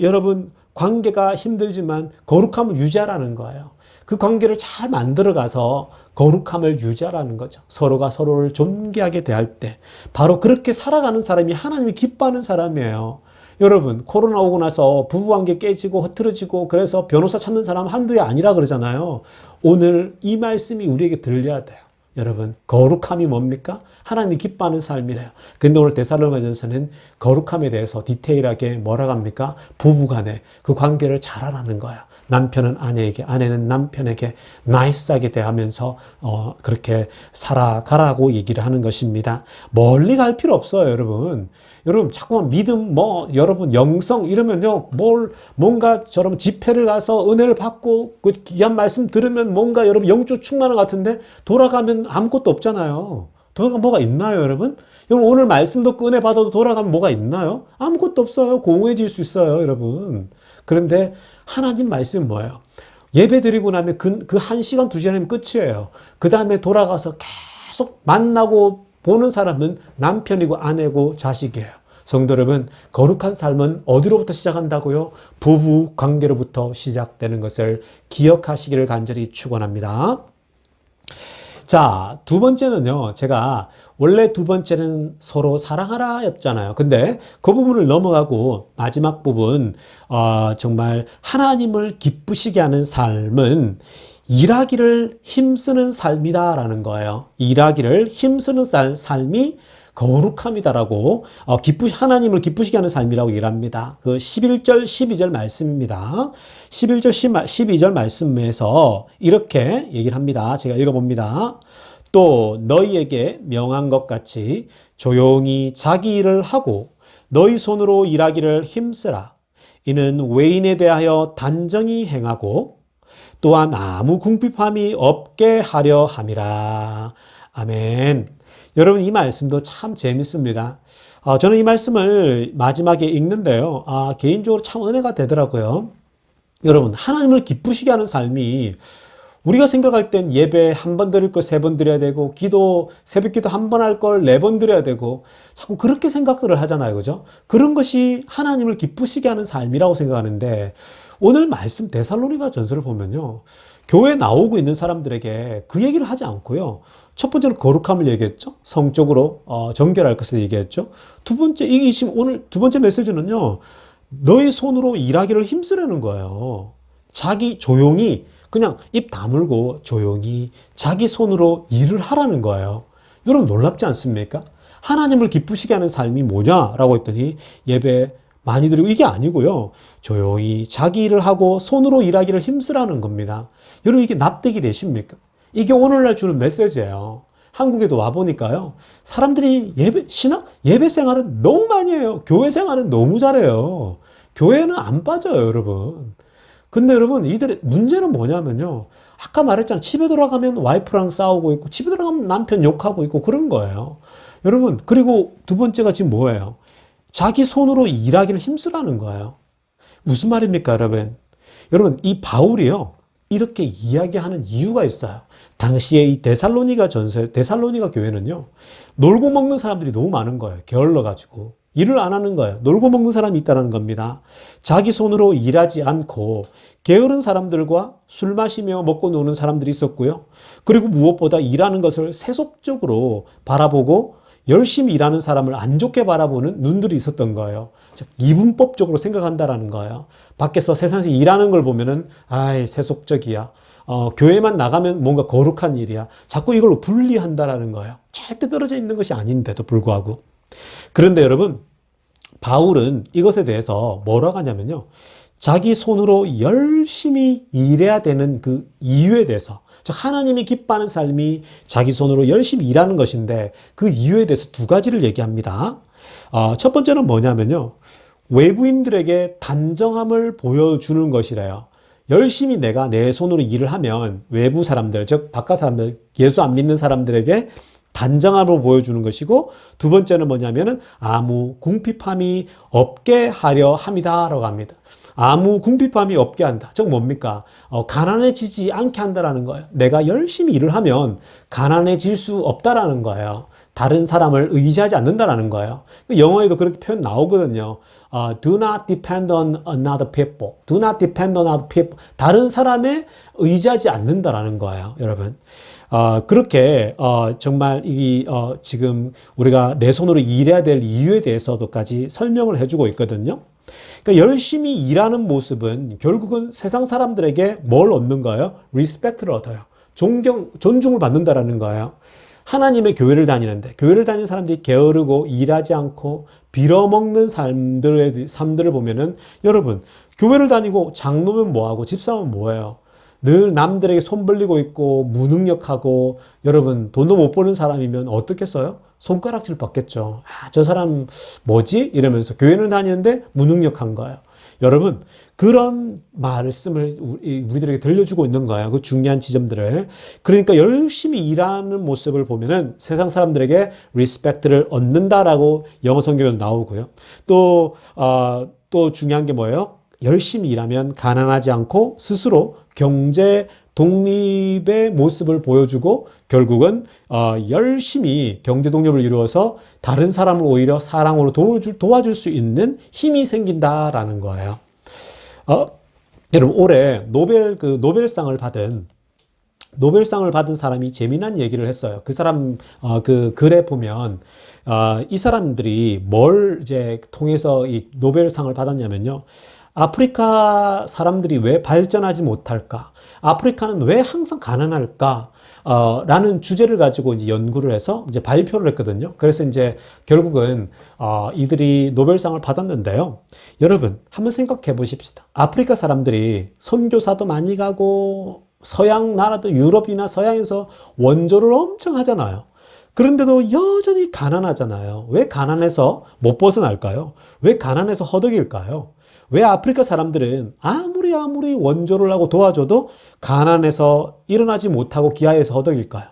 여러분 관계가 힘들지만 거룩함을 유지하라는 거예요. 그 관계를 잘 만들어가서 거룩함을 유지하라는 거죠. 서로가 서로를 존귀하게 대할 때 바로 그렇게 살아가는 사람이 하나님이 기뻐하는 사람이에요. 여러분, 코로나 오고 나서 부부관계 깨지고 흐트러지고 그래서 변호사 찾는 사람 한둘이 아니라 그러잖아요. 오늘 이 말씀이 우리에게 들려야 돼요. 여러분, 거룩함이 뭡니까? 하나님이 기뻐하는 삶이래요. 근데 오늘 데살로니가전서는 거룩함에 대해서 디테일하게 뭐라고 합니까? 부부간에 그 관계를 잘하라는 거예요. 남편은 아내에게, 아내는 남편에게 나이스하게 대하면서 그렇게 살아가라고 얘기를 하는 것입니다. 멀리 갈 필요 없어요, 여러분. 여러분, 자꾸만 믿음, 여러분, 영성, 이러면요, 뭔가 저런 집회를 가서 은혜를 받고, 그 귀한 말씀 들으면 뭔가 여러분 영적 충만한 것 같은데, 돌아가면 아무것도 없잖아요. 돌아가면 뭐가 있나요, 여러분? 여러분, 오늘 말씀 듣고 은혜 받아도 돌아가면 뭐가 있나요? 아무것도 없어요. 공허해질 수 있어요, 여러분. 그런데 하나님 말씀은 뭐예요? 예배 드리고 나면 그 1시간, 2시간이면 끝이에요. 그 다음에 돌아가서 계속 만나고 보는 사람은 남편이고 아내고 자식이에요. 성도 여러분, 거룩한 삶은 어디로부터 시작한다고요? 부부 관계로부터 시작되는 것을 기억하시기를 간절히 축원합니다. 자, 두 번째는요, 제가 원래 두 번째는 서로 사랑하라 였잖아요. 근데 그 부분을 넘어가고 마지막 부분, 정말 하나님을 기쁘시게 하는 삶은 일하기를 힘쓰는 삶이다라는 거예요. 일하기를 힘쓰는 삶이 거룩함이다라고 하나님을 기쁘시게 하는 삶이라고 얘기를 합니다. 그 11절, 12절 말씀입니다. 11절, 12절 말씀에서 이렇게 얘기를 합니다. 제가 읽어봅니다. 또 너희에게 명한 것 같이 조용히 자기 일을 하고 너희 손으로 일하기를 힘쓰라. 이는 외인에 대하여 단정히 행하고 또한 아무 궁핍함이 없게 하려 함이라. 아멘. 여러분, 이 말씀도 참 재밌습니다. 저는 이 말씀을 마지막에 읽는데요. 개인적으로 참 은혜가 되더라고요. 여러분, 하나님을 기쁘시게 하는 삶이 우리가 생각할 땐 예배 한 번 드릴 걸 3번 드려야 되고, 새벽 기도 한 번 할 걸 4번 드려야 되고, 자꾸 그렇게 생각들을 하잖아요. 그죠? 그런 것이 하나님을 기쁘시게 하는 삶이라고 생각하는데, 오늘 말씀 데살로니가 전서를 보면요, 교회에 나오고 있는 사람들에게 그 얘기를 하지 않고요, 첫 번째는 거룩함을 얘기했죠. 성적으로 정결할 것을 얘기했죠. 두 번째, 이게 지금 오늘 두 번째 메시지는요, 너희 손으로 일하기를 힘쓰라는 거예요. 조용히 그냥 입 다물고 조용히 자기 손으로 일을 하라는 거예요. 여러분, 놀랍지 않습니까? 하나님을 기쁘시게 하는 삶이 뭐냐라고 했더니 예배 많이 드리고 이게 아니고요. 조용히 자기 일을 하고 손으로 일하기를 힘쓰라는 겁니다. 여러분, 이게 납득이 되십니까? 이게 오늘날 주는 메시지예요. 한국에도 와보니까요, 사람들이 예배 생활은 너무 많이 해요. 교회 생활은 너무 잘해요. 교회는 안 빠져요, 여러분. 근데 여러분, 이들의 문제는 뭐냐면요. 아까 말했잖아요. 집에 들어가면 와이프랑 싸우고 있고, 집에 들어가면 남편 욕하고 있고, 그런 거예요. 여러분, 그리고 두 번째가 지금 뭐예요? 자기 손으로 일하기를 힘쓰라는 거예요. 무슨 말입니까, 여러분? 여러분, 이 바울이요. 이렇게 이야기하는 이유가 있어요. 당시에 이 데살로니가 교회는요. 놀고 먹는 사람들이 너무 많은 거예요. 게을러가지고. 일을 안 하는 거예요. 놀고 먹는 사람이 있다는 겁니다. 자기 손으로 일하지 않고 게으른 사람들과 술 마시며 먹고 노는 사람들이 있었고요. 그리고 무엇보다 일하는 것을 세속적으로 바라보고 열심히 일하는 사람을 안 좋게 바라보는 눈들이 있었던 거예요. 즉, 이분법적으로 생각한다라는 거예요. 밖에서 세상에서 일하는 걸 보면은, 아이, 세속적이야. 교회만 나가면 뭔가 거룩한 일이야. 자꾸 이걸로 분리한다라는 거예요. 절대 떨어져 있는 것이 아닌데도 불구하고. 그런데 여러분, 바울은 이것에 대해서 뭐라고 하냐면요. 자기 손으로 열심히 일해야 되는 그 이유에 대해서, 즉 하나님이 기뻐하는 삶이 자기 손으로 열심히 일하는 것인데 그 이유에 대해서 두 가지를 얘기합니다. 첫 번째는 뭐냐면요. 외부인들에게 단정함을 보여주는 것이래요. 열심히 내가 내 손으로 일을 하면 외부 사람들, 즉 바깥 사람들, 예수 안 믿는 사람들에게 단정함을 보여주는 것이고, 두 번째는 뭐냐면은 아무 궁핍함이 없게 하려 함이다라고 합니다. 아무 궁핍함이 없게 한다. 즉 뭡니까? 가난해지지 않게 한다라는 거예요. 내가 열심히 일을 하면 가난해질 수 없다라는 거예요. 다른 사람을 의지하지 않는다라는 거예요. 영어에도 그렇게 표현 나오거든요. Do not depend on another people. Do not depend on other people. 다른 사람에 의지하지 않는다라는 거예요, 여러분. 그렇게 정말 지금 우리가 내 손으로 일해야 될 이유에 대해서도까지 설명을 해주고 있거든요. 그러니까 열심히 일하는 모습은 결국은 세상 사람들에게 뭘 얻는 거예요? 리스펙트를 얻어요. 존중을 받는다라는 거예요. 하나님의 교회를 다니는데, 교회를 다니는 사람들이 게으르고 일하지 않고 빌어먹는 삶들을 보면은, 여러분, 교회를 다니고 장로면 뭐하고 집사면 뭐예요? 늘 남들에게 손 벌리고 있고 무능력하고, 여러분 돈도 못 버는 사람이면 어떻겠어요? 손가락질 받겠죠. 저 사람 뭐지? 이러면서 교회를 다니는데 무능력한 거예요. 여러분, 그런 말씀을 우리들에게 들려주고 있는 거예요. 그 중요한 지점들을. 그러니까 열심히 일하는 모습을 보면은 세상 사람들에게 리스펙트를 얻는다라고 영어 성경에도 나오고요. 또 중요한 게 뭐예요? 열심히 일하면 가난하지 않고 스스로 경제 독립의 모습을 보여주고, 결국은 열심히 경제 독립을 이루어서 다른 사람을 오히려 사랑으로 도와줄 수 있는 힘이 생긴다라는 거예요. 여러분, 올해 노벨상을 받은 사람이 재미난 얘기를 했어요. 그 사람 그 글에 보면 이 사람들이 뭘 이제 통해서 이 노벨상을 받았냐면요. 아프리카 사람들이 왜 발전하지 못할까? 아프리카는 왜 항상 가난할까? 라는 주제를 가지고 이제 연구를 해서 이제 발표를 했거든요. 그래서 이제 결국은 이들이 노벨상을 받았는데요. 여러분, 한번 생각해 보십시다. 아프리카 사람들이 선교사도 많이 가고 서양 나라도 유럽이나 서양에서 원조를 엄청 하잖아요. 그런데도 여전히 가난하잖아요. 왜 가난해서 못 벗어날까요? 왜 가난해서 허덕일까요? 왜 아프리카 사람들은 아무리 원조를 하고 도와줘도 가난해서 일어나지 못하고 기아에서 허덕일까요?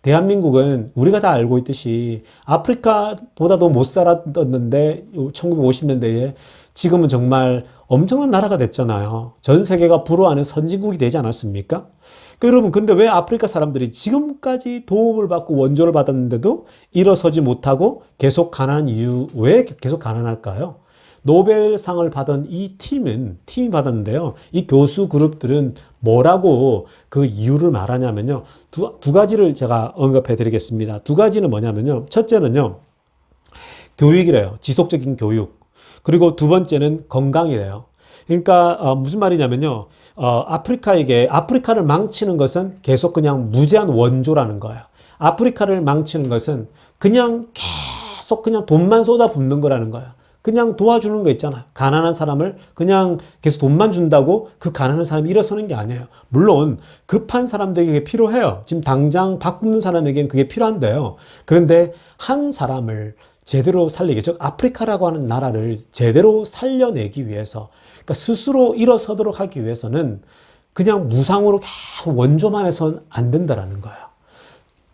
대한민국은 우리가 다 알고 있듯이 아프리카보다도 못 살았는데 1950년대에 지금은 정말 엄청난 나라가 됐잖아요. 전 세계가 부러워하는 선진국이 되지 않았습니까? 여러분, 근데 왜 아프리카 사람들이 지금까지 도움을 받고 원조를 받았는데도 일어서지 못하고 계속 가난한 이유, 왜 계속 가난할까요? 노벨상을 받은 이 팀이 받았는데요. 이 교수 그룹들은 뭐라고 그 이유를 말하냐면요. 두 가지를 제가 언급해 드리겠습니다. 두 가지는 뭐냐면요. 첫째는요. 교육이래요. 지속적인 교육. 그리고 두 번째는 건강이래요. 그러니까 무슨 말이냐면요. 아프리카를 망치는 것은 계속 그냥 무제한 원조라는 거예요. 아프리카를 망치는 것은 그냥 계속 그냥 돈만 쏟아붓는 거라는 거예요. 그냥 도와주는 거 있잖아요. 가난한 사람을 그냥 계속 돈만 준다고 그 가난한 사람이 일어서는 게 아니에요. 물론 급한 사람들에게 필요해요. 지금 당장 밥 굶는 사람에게는 그게 필요한데요. 그런데 한 사람을 제대로 살리기, 즉 아프리카라고 하는 나라를 제대로 살려내기 위해서, 그러니까 스스로 일어서도록 하기 위해서는 그냥 무상으로 계속 원조만 해서는 안 된다라는 거예요.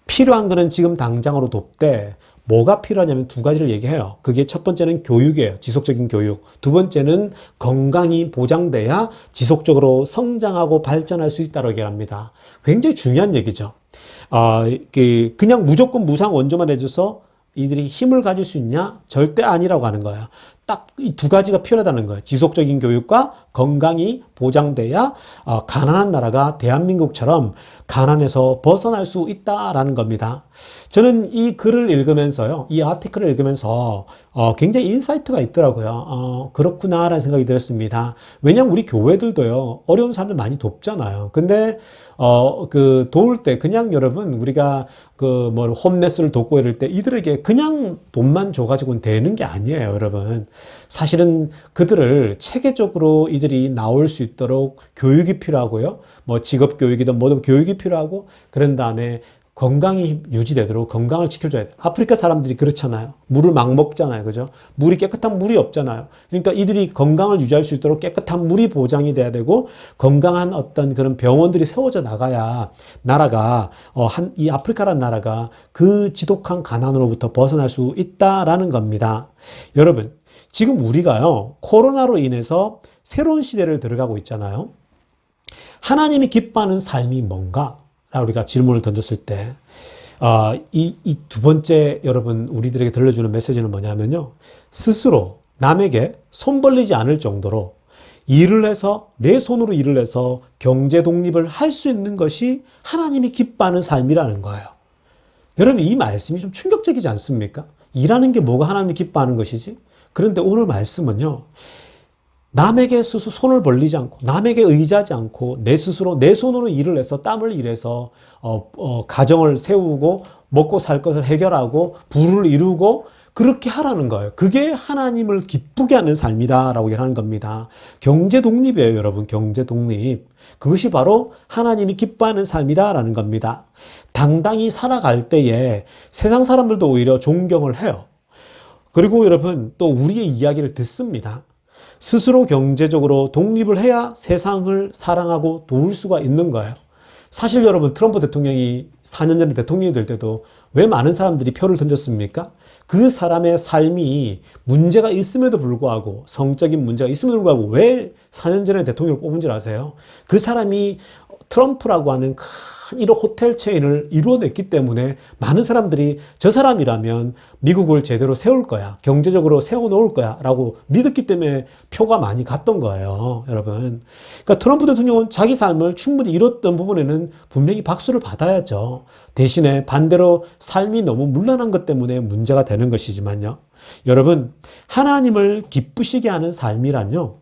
필요한 거는 지금 당장으로 돕되 뭐가 필요하냐면 두 가지를 얘기해요. 그게 첫 번째는 교육이에요. 지속적인 교육. 두 번째는 건강이 보장돼야 지속적으로 성장하고 발전할 수 있다고 얘기합니다. 굉장히 중요한 얘기죠. 그냥 무조건 무상 원조만 해줘서 이들이 힘을 가질 수 있냐? 절대 아니라고 하는 거예요. 딱 이 두 가지가 필요하다는 거예요. 지속적인 교육과 건강이 보장돼야 가난한 나라가 대한민국처럼 가난에서 벗어날 수 있다라는 겁니다. 저는 이 글을 읽으면서요, 이 아티클을 읽으면서 굉장히 인사이트가 있더라고요. 그렇구나라는 생각이 들었습니다. 왜냐하면 우리 교회들도요, 어려운 사람들 많이 돕잖아요. 근데 도울 때 그냥 여러분 우리가 홈레스를 돕고 이럴 때 이들에게 그냥 돈만 줘가지고는 되는 게 아니에요, 여러분. 사실은 그들을 체계적으로 이들이 나올 수 있도록 교육이 필요하고요. 직업 교육이든 뭐든 교육이 필요하고, 그런 다음에 건강이 유지되도록 건강을 지켜줘야 돼. 아프리카 사람들이 그렇잖아요. 물을 막 먹잖아요. 그죠? 물이 깨끗한 물이 없잖아요. 그러니까 이들이 건강을 유지할 수 있도록 깨끗한 물이 보장이 돼야 되고, 건강한 어떤 그런 병원들이 세워져 나가야 나라가, 이 아프리카라는 나라가 그 지독한 가난으로부터 벗어날 수 있다라는 겁니다. 여러분, 지금 우리가요, 코로나로 인해서 새로운 시대를 들어가고 있잖아요. 하나님이 기뻐하는 삶이 뭔가? 라고 우리가 질문을 던졌을 때, 이 두 번째 여러분, 우리들에게 들려주는 메시지는 뭐냐면요. 스스로 남에게 손 벌리지 않을 정도로 일을 해서, 내 손으로 일을 해서 경제 독립을 할 수 있는 것이 하나님이 기뻐하는 삶이라는 거예요. 여러분, 이 말씀이 좀 충격적이지 않습니까? 일하는 게 뭐가 하나님이 기뻐하는 것이지? 그런데 오늘 말씀은요, 남에게 스스로 손을 벌리지 않고, 남에게 의지하지 않고, 내 스스로 내 손으로 일을 해서, 땀을 일해서 가정을 세우고 먹고 살 것을 해결하고 부를 이루고, 그렇게 하라는 거예요. 그게 하나님을 기쁘게 하는 삶이다라고 얘기하는 겁니다. 경제 독립이에요, 여러분. 경제 독립. 그것이 바로 하나님이 기뻐하는 삶이다라는 겁니다. 당당히 살아갈 때에 세상 사람들도 오히려 존경을 해요. 그리고 여러분, 또 우리의 이야기를 듣습니다. 스스로 경제적으로 독립을 해야 세상을 사랑하고 도울 수가 있는 거예요. 사실 여러분, 트럼프 대통령이 4년 전에 대통령이 될 때도 왜 많은 사람들이 표를 던졌습니까? 그 사람의 삶이 문제가 있음에도 불구하고, 성적인 문제가 있음에도 불구하고 왜 4년 전에 대통령을 뽑은 줄 아세요? 그 사람이 트럼프라고 하는 큰 이런 호텔 체인을 이루어냈기 때문에 많은 사람들이 저 사람이라면 미국을 제대로 세울 거야, 경제적으로 세워놓을 거야 라고 믿었기 때문에 표가 많이 갔던 거예요, 여러분. 그러니까 트럼프 대통령은 자기 삶을 충분히 이뤘던 부분에는 분명히 박수를 받아야죠. 대신에 반대로 삶이 너무 문란한 것 때문에 문제가 되는 것이지만요. 여러분, 하나님을 기쁘시게 하는 삶이란요,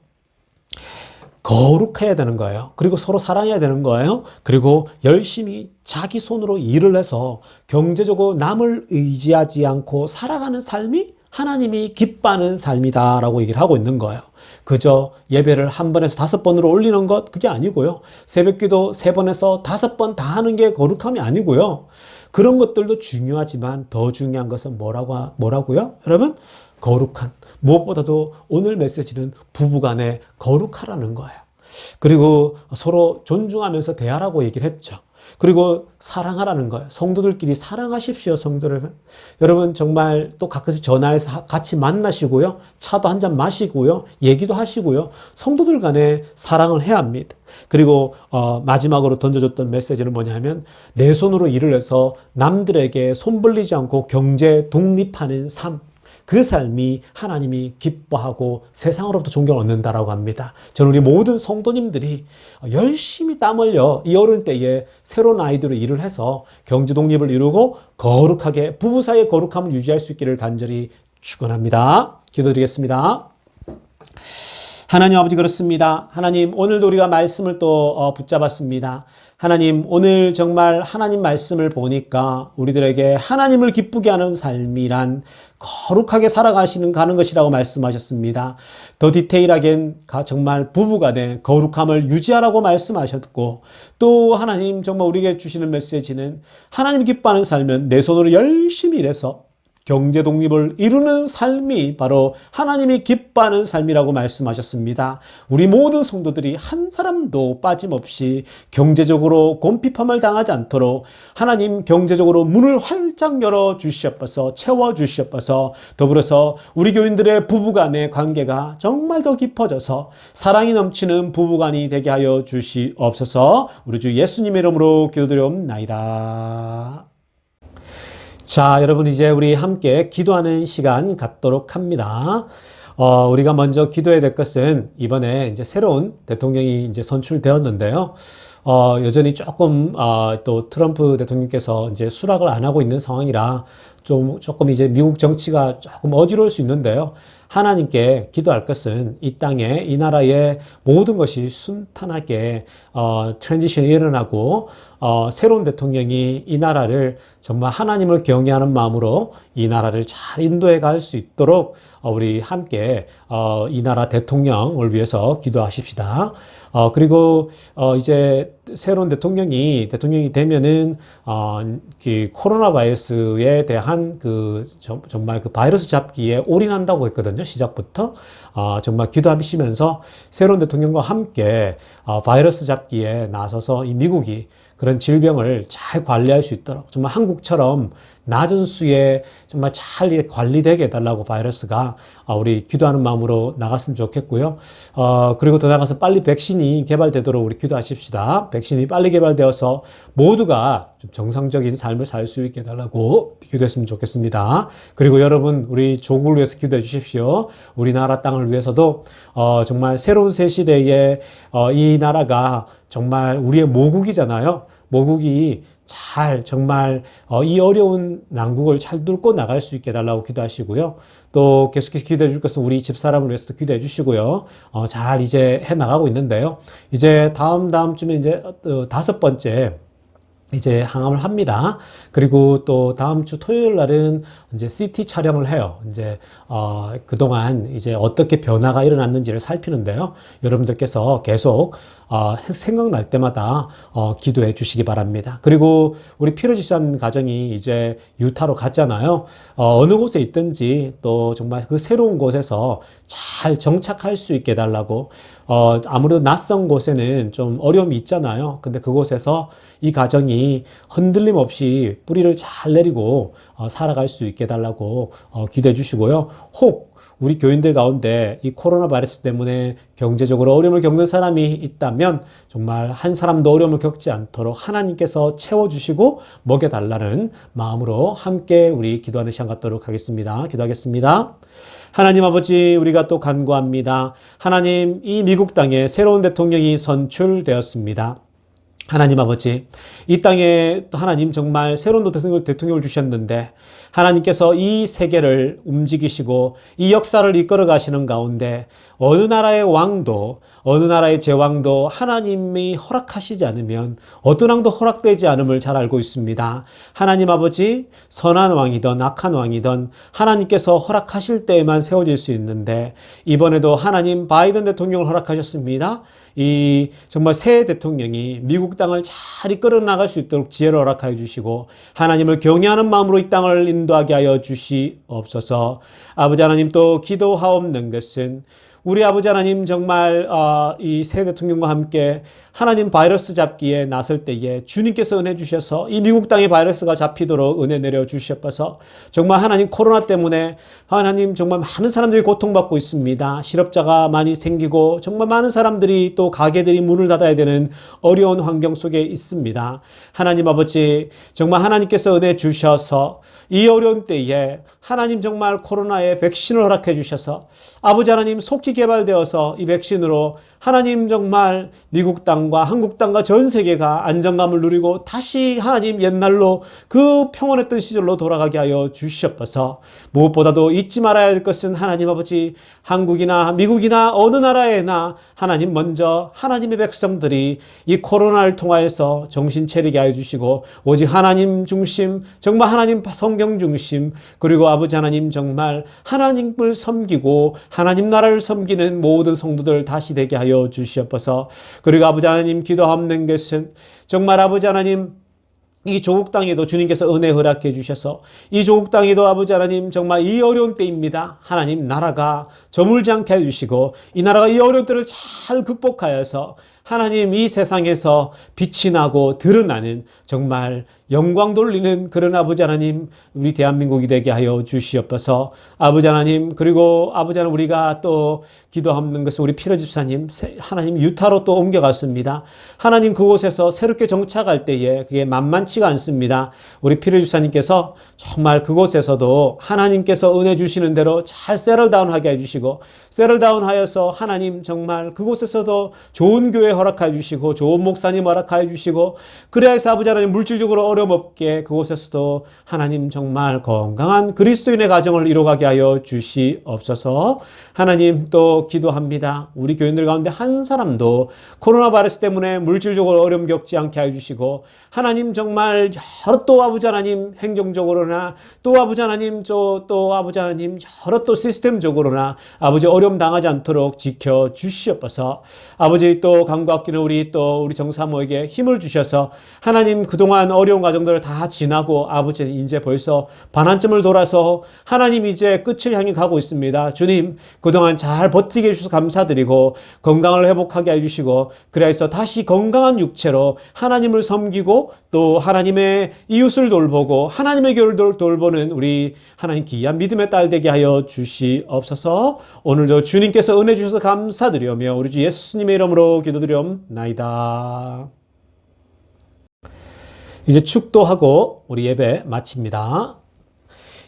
거룩해야 되는 거예요. 그리고 서로 사랑해야 되는 거예요. 그리고 열심히 자기 손으로 일을 해서 경제적으로 남을 의지하지 않고 살아가는 삶이 하나님이 기뻐하는 삶이다라고 얘기를 하고 있는 거예요. 그저 예배를 한 번에서 5번으로 올리는 것, 그게 아니고요. 새벽기도 3번에서 5번 다 하는 게 거룩함이 아니고요. 그런 것들도 중요하지만 더 중요한 것은 뭐라고요? 여러분, 거룩한, 무엇보다도 오늘 메시지는 부부간에 거룩하라는 거예요. 그리고 서로 존중하면서 대하라고 얘기를 했죠. 그리고 사랑하라는 거예요. 성도들끼리 사랑하십시오, 성도를. 여러분, 정말 또 가끔씩 전화해서 같이 만나시고요. 차도 한잔 마시고요. 얘기도 하시고요. 성도들 간에 사랑을 해야 합니다. 그리고 마지막으로 던져줬던 메시지는 뭐냐면, 내 손으로 일을 해서 남들에게 손 벌리지 않고 경제 독립하는 삶. 그 삶이 하나님이 기뻐하고 세상으로부터 존경을 얻는다라고 합니다. 저는 우리 모든 성도님들이 열심히 땀 흘려 이 어려운 때에 새로운 아이디어로 일을 해서 경제 독립을 이루고 거룩하게 부부 사이의 거룩함을 유지할 수 있기를 간절히 축원합니다. 기도드리겠습니다. 하나님 아버지, 그렇습니다. 하나님, 오늘도 우리가 말씀을 또 붙잡았습니다. 하나님, 오늘 정말 하나님 말씀을 보니까 우리들에게 하나님을 기쁘게 하는 삶이란 거룩하게 가는 것이라고 말씀하셨습니다. 더 디테일하게 정말 부부간에 거룩함을 유지하라고 말씀하셨고, 또 하나님 정말 우리에게 주시는 메시지는 하나님 기뻐하는 삶은 내 손으로 열심히 일해서 경제 독립을 이루는 삶이 바로 하나님이 기뻐하는 삶이라고 말씀하셨습니다. 우리 모든 성도들이 한 사람도 빠짐없이 경제적으로 곰핍함을 당하지 않도록 하나님 경제적으로 문을 활짝 열어 주시옵소서, 채워 주시옵소서. 더불어서 우리 교인들의 부부간의 관계가 정말 더 깊어져서 사랑이 넘치는 부부간이 되게 하여 주시옵소서. 우리 주 예수님의 이름으로 기도드리옵나이다. 자, 여러분 이제 우리 함께 기도하는 시간 갖도록 합니다. 우리가 먼저 기도해야 될 것은 이번에 이제 새로운 대통령이 이제 선출되었는데요. 여전히 조금, 또 트럼프 대통령께서 이제 수락을 안 하고 있는 상황이라 조금 이제 미국 정치가 조금 어지러울 수 있는데요. 하나님께 기도할 것은 이 땅에, 이 나라의 모든 것이 순탄하게, 트랜지션이 일어나고, 새로운 대통령이 이 나라를 정말 하나님을 경외하는 마음으로 이 나라를 잘 인도해 갈 수 있도록 우리 함께 이 나라 대통령을 위해서 기도하십시다. 그리고 이제 새로운 대통령이 되면은 그 코로나 바이러스에 대한 정말 그 바이러스 잡기에 올인한다고 했거든요. 시작부터 정말 기도하시면서 새로운 대통령과 함께 바이러스 잡기에 나서서 이 미국이 그런 질병을 잘 관리할 수 있도록 정말 한국처럼 낮은 수에 정말 잘 관리되게 해달라고 바이러스가 우리 기도하는 마음으로 나갔으면 좋겠고요. 그리고 더 나가서 빨리 백신이 개발되도록 우리 기도하십시다. 백신이 빨리 개발되어서 모두가 좀 정상적인 삶을 살 수 있게 해달라고 기도했으면 좋겠습니다. 그리고 여러분 우리 조국을 위해서 기도해 주십시오. 우리나라 땅을 위해서도 정말 새로운 새 시대에 이 나라가 정말 우리의 모국이잖아요. 모국이 잘 정말 이 어려운 난국을 잘 뚫고 나갈 수 있게 해달라고 기도하시고요. 또 계속해서 기도해 줄 것은 우리 집사람을 위해서도 기도해 주시고요. 잘 이제 해 나가고 있는데요. 이제 다음 주면 이제 5번째 이제 항암을 합니다. 그리고 또 다음 주 토요일 날은 이제 CT 촬영을 해요. 이제 그동안 이제 어떻게 변화가 일어났는지를 살피는데요. 여러분들께서 계속 생각날 때마다 기도해 주시기 바랍니다. 그리고 우리 피로지산 가정이 이제 유타로 갔잖아요. 어느 곳에 있든지 또 정말 그 새로운 곳에서 잘 정착할 수 있게 해달라고. 아무래도 낯선 곳에는 좀 어려움이 있잖아요. 근데 그곳에서 이 가정이 흔들림 없이 뿌리를 잘 내리고 살아갈 수 있게 해달라고 기도해 주시고요. 혹 우리 교인들 가운데 이 코로나 바이러스 때문에 경제적으로 어려움을 겪는 사람이 있다면 정말 한 사람도 어려움을 겪지 않도록 하나님께서 채워주시고 먹여달라는 마음으로 함께 우리 기도하는 시간 갖도록 하겠습니다. 기도하겠습니다. 하나님 아버지, 우리가 또 간구합니다. 하나님, 이 미국 땅에 새로운 대통령이 선출되었습니다. 하나님 아버지, 이 땅에 하나님 정말 새로운 대통령을 주셨는데 하나님께서 이 세계를 움직이시고 이 역사를 이끌어 가시는 가운데 어느 나라의 왕도, 어느 나라의 제왕도 하나님이 허락하시지 않으면 어떤 왕도 허락되지 않음을 잘 알고 있습니다. 하나님 아버지, 선한 왕이든 악한 왕이든 하나님께서 허락하실 때에만 세워질 수 있는데 이번에도 하나님 바이든 대통령을 허락하셨습니다. 이 정말 새 대통령이 미국 땅을 잘 이끌어 나갈 수 있도록 지혜를 허락하여 주시고 하나님을 경외하는 마음으로 이 땅을 인도하게 하여 주시옵소서. 아버지 하나님, 또 기도하옵는 것은 우리 아버지 하나님 정말 이 새 대통령과 함께 하나님 바이러스 잡기에 나설 때에 주님께서 은혜 주셔서 이 미국 땅에 바이러스가 잡히도록 은혜 내려 주시옵소서. 정말 하나님 코로나 때문에 하나님 정말 많은 사람들이 고통받고 있습니다. 실업자가 많이 생기고 정말 많은 사람들이 또 가게들이 문을 닫아야 되는 어려운 환경 속에 있습니다. 하나님 아버지, 정말 하나님께서 은혜 주셔서 이 어려운 때에 하나님 정말 코로나에 백신을 허락해 주셔서 아버지 하나님 속히 개발되어서 이 백신으로 하나님 정말 미국 땅과 한국 땅과 전 세계가 안정감을 누리고 다시 하나님 옛날로 그 평온했던 시절로 돌아가게 하여 주시옵소서. 무엇보다도 잊지 말아야 할 것은 하나님 아버지, 한국이나 미국이나 어느 나라에나 하나님 먼저 하나님의 백성들이 이 코로나를 통하여서 정신 차리게 하여 주시고 오직 하나님 중심, 정말 하나님 성경 중심, 그리고 아버지 하나님 정말 하나님을 섬기고 하나님 나라를 섬기는 모든 성도들 다시 되게 하여 주시옵소서. 그리고 아버지 하나님, 기도하옵는 것은 정말 아버지 하나님 이 조국 땅에도 주님께서 은혜 허락해 주셔서 이 조국 땅에도 아버지 하나님 정말 이 어려운 때입니다. 하나님 나라가 저물지 않게 해주시고 이 나라가 이 어려운 때를 잘 극복하여서 하나님 이 세상에서 빛이 나고 드러나는 정말 영광 돌리는 그런 아버지 하나님 우리 대한민국이 되게 하여 주시옵소서. 아버지 하나님 그리고 아버지 하나님 우리가 또 기도하는 것은 우리 피로 집사님 하나님 유타로 또 옮겨갔습니다. 하나님 그곳에서 새롭게 정착할 때에 그게 만만치가 않습니다. 우리 피로 집사님께서 정말 그곳에서도 하나님께서 은혜 주시는 대로 잘 세럴다운하게 해주시고 세럴다운하여서 하나님 정말 그곳에서도 좋은 교회 허락해 주시고 좋은 목사님 허락해 주시고 그래서 아버지 하나님 물질적으로 어려움 없게 그곳에서도 하나님 정말 건강한 그리스도인의 가정을 이루어가게 하여 주시옵소서. 하나님 또 기도합니다. 우리 교인들 가운데 한 사람도 코로나 바이러스 때문에 물질적으로 어려움 겪지 않게 하여 주시고 하나님 정말 여러 또 아버지 하나님 행정적으로나 또 아버지 하나님 또 아버지 하나님 여러 또 시스템적으로나 아버지 어려움 당하지 않도록 지켜 주시옵소서. 아버지 또 간구하기는 우리 정사모에게 힘을 주셔서 하나님 그동안 어려운 과정들을 다 지나고 아버지는 이제 벌써 반환점을 돌아서 하나님 이제 끝을 향해 가고 있습니다. 주님 그동안 잘 버티게 해주셔서 감사드리고 건강을 회복하게 해주시고 그래서 다시 건강한 육체로 하나님을 섬기고 또 하나님의 이웃을 돌보고 하나님의 교회를 돌보는 우리 하나님 귀한 믿음의 딸 되게 하여 주시옵소서. 오늘도 주님께서 은혜 주셔서 감사드리며 우리 주 예수님의 이름으로 기도드리옵나이다. 이제 축도하고 우리 예배 마칩니다.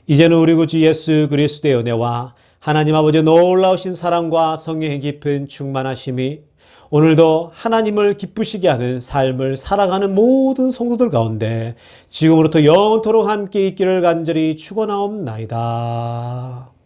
이제는 우리 구주 예수 그리스도의 은혜와 하나님 아버지의 놀라우신 사랑과 성령의 깊은 충만하심이 오늘도 하나님을 기쁘시게 하는 삶을 살아가는 모든 성도들 가운데 지금으로부터 영원토록 함께 있기를 간절히 축원하옵나이다.